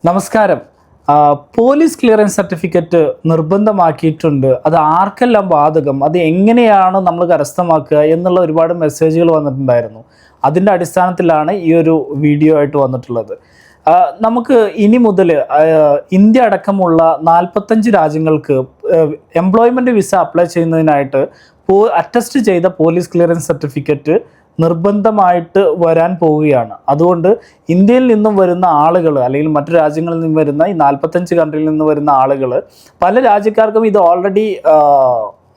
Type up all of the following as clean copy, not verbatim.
നമസ്കാരം. Police clearance certificate നിർബന്ധമാക്കിയിട്ടുണ്ട്. അത് ആർക്കെല്ലാം ബാധകം, അത് എങ്ങനെയാണ് നമ്മൾ കരസ്ഥമാക്കുക എന്നുള്ള ഒരുപാട് മെസ്സേജുകൾ വന്നിട്ടുണ്ടായിരുന്നു. അതിൻ്റെ അടിസ്ഥാനത്തിലാണ് ഈ ഒരു വീഡിയോ ആയിട്ട് വന്നിട്ടുള്ളത്. നമുക്ക് ഇനി മുതൽ ഇന്ത്യ അടക്കമുള്ള 45 രാജ്യങ്ങൾക്ക് എംപ്ലോയ്മെൻറ്റ് വിസ അപ്ലൈ ചെയ്യുന്നതിനായിട്ട് അറ്റസ്റ്റ് ചെയ്ത പോലീസ് ക്ലിയറൻസ് സർട്ടിഫിക്കറ്റ് നിർബന്ധമായിട്ട് വരാൻ പോവുകയാണ്. അതുകൊണ്ട് ഇന്ത്യയിൽ നിന്നും വരുന്ന ആളുകൾ അല്ലെങ്കിൽ മറ്റു രാജ്യങ്ങളിൽ നിന്നും വരുന്ന ഈ 45 കൺട്രിയിൽ നിന്ന് വരുന്ന ആളുകൾ, പല രാജ്യക്കാർക്കും ഇത് ഓൾറെഡി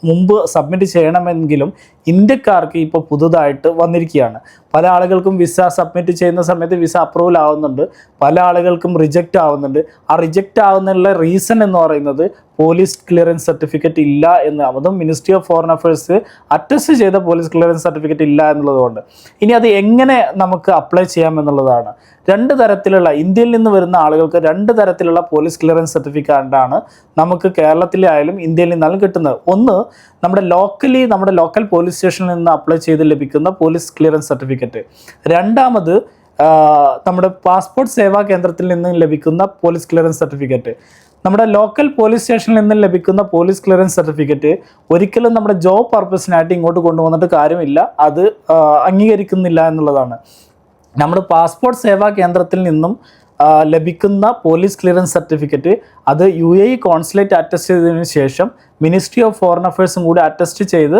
മുമ്പ് സബ്മിറ്റ് ചെയ്യണമെങ്കിലും ഇന്ത്യക്കാർക്ക് ഇപ്പോൾ പുതുതായിട്ട് വന്നിരിക്കുകയാണ്. പല ആളുകൾക്കും വിസ സബ്മിറ്റ് ചെയ്യുന്ന സമയത്ത് വിസ അപ്രൂവൽ ആവുന്നുണ്ട്, പല ആളുകൾക്കും റിജക്റ്റ് ആവുന്നുണ്ട്. ആ റിജക്റ്റ് ആവുന്നതിനുള്ള റീസൺ എന്ന് പറയുന്നത് പോലീസ് ക്ലിയറൻസ് സർട്ടിഫിക്കറ്റ് ഇല്ല എന്ന്, അതും ministry of foreign affairs attest ചെയ്ത പോലീസ് ക്ലിയറൻസ് സർട്ടിഫിക്കറ്റ് ഇല്ല എന്നുള്ളതുകൊണ്ട്. ഇനി അത് എങ്ങനെ നമുക്ക് അപ്ലൈ ചെയ്യാം എന്നുള്ളതാണ്. രണ്ട് തരത്തിലുള്ള, ഇന്ത്യയിൽ നിന്ന് വരുന്ന ആളുകൾക്ക് രണ്ട് തരത്തിലുള്ള പോലീസ് ക്ലിയറൻസ് സർട്ടിഫിക്കറ്റാണ് നമുക്ക് കേരളത്തിലെ ആയാലും ഇന്ത്യയിൽ നിന്നാലും കിട്ടുന്നത്. ഒന്ന്, നമ്മുടെ ലോക്കൽ പോലീസ് സ്റ്റേഷനിൽ നിന്ന് അപ്ലൈ ചെയ്ത് ലഭിക്കുന്ന പോലീസ് ക്ലിയറൻസ് സർട്ടിഫിക്കറ്റ്. രണ്ടാമത്, നമ്മുടെ പാസ്പോർട്ട് സേവാ കേന്ദ്രത്തിൽ നിന്ന് ലഭിക്കുന്ന പോലീസ് ക്ലിയറൻസ് സർട്ടിഫിക്കറ്റ്. നമ്മുടെ ലോക്കൽ പോലീസ് സ്റ്റേഷനിൽ നിന്ന് ലഭിക്കുന്ന പോലീസ് ക്ലിയറൻസ് സർട്ടിഫിക്കറ്റ് ഒരിക്കലും നമ്മുടെ ജോബ് പർപ്പസിനായിട്ട് ഇങ്ങോട്ട് കൊണ്ടുവന്നിട്ട് കാര്യമില്ല, അത് അംഗീകരിക്കുന്നില്ല എന്നുള്ളതാണ്. നമ്മുടെ പാസ്പോർട്ട് സേവാ കേന്ദ്രത്തിൽ നിന്നും ലഭിക്കുന്ന പോലീസ് ക്ലിയറൻസ് സർട്ടിഫിക്കറ്റ് അത് UAE കോൺസുലേറ്റ് അറ്റസ്റ്റ് ചെയ്തതിനു ശേഷം മിനിസ്ട്രി ഓഫ് ഫോറിൻ അഫയേഴ്സും കൂടി അറ്റസ്റ്റ് ചെയ്ത്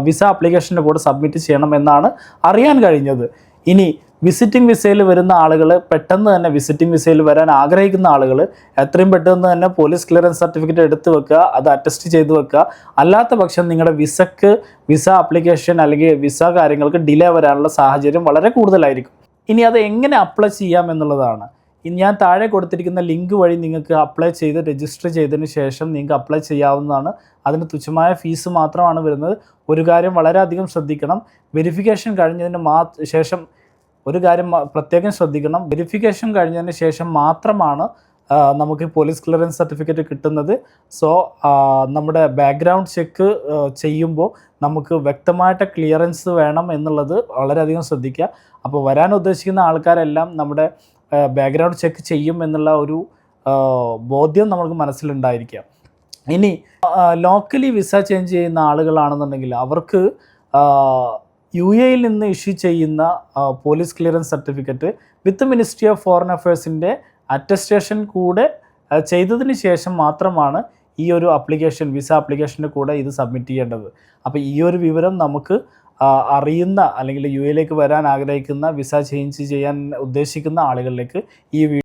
വിസ ആപ്ലിക്കേഷൻ്റെ കൂടെ സബ്മിറ്റ് ചെയ്യണമെന്നാണ് അറിയാൻ കഴിഞ്ഞത്. ഇനി വിസിറ്റിംഗ് വിസയിൽ വരുന്ന ആളുകൾ, പെട്ടെന്ന് തന്നെ വിസിറ്റിംഗ് വിസയിൽ വരാൻ ആഗ്രഹിക്കുന്ന ആളുകൾ എത്രയും പെട്ടെന്ന് തന്നെ പോലീസ് ക്ലിയറൻസ് സർട്ടിഫിക്കറ്റ് എടുത്ത് വെക്കുക, അത് അറ്റസ്റ്റ് ചെയ്ത് വെക്കുക. അല്ലാത്ത പക്ഷം നിങ്ങളുടെ വിസ ആപ്ലിക്കേഷൻ അല്ലെങ്കിൽ വിസ കാര്യങ്ങൾക്ക് ഡിലേ വരാനുള്ള സാഹചര്യം വളരെ കൂടുതലായിരിക്കും. ഇനി അത് എങ്ങനെ അപ്ലൈ ചെയ്യാം എന്നുള്ളതാണ്. ഇനി ഞാൻ താഴെ കൊടുത്തിരിക്കുന്ന ലിങ്ക് വഴി നിങ്ങൾക്ക് അപ്ലൈ ചെയ്ത് രജിസ്റ്റർ ചെയ്തതിന് ശേഷം നിങ്ങൾക്ക് അപ്ലൈ ചെയ്യാവുന്നതാണ്. അതിന് തുച്ഛമായ ഫീസ് മാത്രമാണ് വരുന്നത്. ഒരു കാര്യം വളരെയധികം ശ്രദ്ധിക്കണം, വെരിഫിക്കേഷൻ കഴിഞ്ഞതിന് ശേഷം ഒരു കാര്യം പ്രത്യേകം ശ്രദ്ധിക്കണം, വെരിഫിക്കേഷൻ കഴിഞ്ഞതിന് ശേഷം മാത്രമാണ് നമുക്ക് പോലീസ് ക്ലിയറൻസ് സർട്ടിഫിക്കറ്റ് കിട്ടുന്നത്. സോ നമ്മുടെ ബാക്ക്ഗ്രൗണ്ട് ചെക്ക് ചെയ്യുമ്പോൾ നമുക്ക് വ്യക്തമായിട്ട് ക്ലിയറൻസ് വേണം എന്നുള്ളത് വളരെയധികം ശ്രദ്ധിക്കുക. അപ്പോൾ വരാൻ ഉദ്ദേശിക്കുന്ന ആൾക്കാരെല്ലാം നമ്മുടെ ബാക്ക്ഗ്രൗണ്ട് ചെക്ക് ചെയ്യും എന്നുള്ള ഒരു ബോധ്യം നമുക്ക് മനസ്സിലുണ്ടായിരിക്കുക. ഇനി ലോക്കലി വിസ ചേഞ്ച് ചെയ്യുന്ന ആളുകളാണെന്നുണ്ടെങ്കിൽ അവർക്ക് UAE നിന്ന് ഇഷ്യൂ ചെയ്യുന്ന police clearance certificate with ministry of foreign അഫയേഴ്സിൻ്റെ അറ്റസ്റ്റേഷൻ കൂടെ ചെയ്തതിന് ശേഷം മാത്രമാണ് ഈ ഒരു വിസ ആപ്ലിക്കേഷൻ്റെ കൂടെ ഇത് സബ്മിറ്റ് ചെയ്യേണ്ടത്. അപ്പോൾ ഈ ഒരു വിവരം നമുക്ക് അറിയുന്ന അല്ലെങ്കിൽ UAE വരാൻ ആഗ്രഹിക്കുന്ന, വിസ ചേഞ്ച് ചെയ്യാൻ ഉദ്ദേശിക്കുന്ന ആളുകളിലേക്ക് ഈ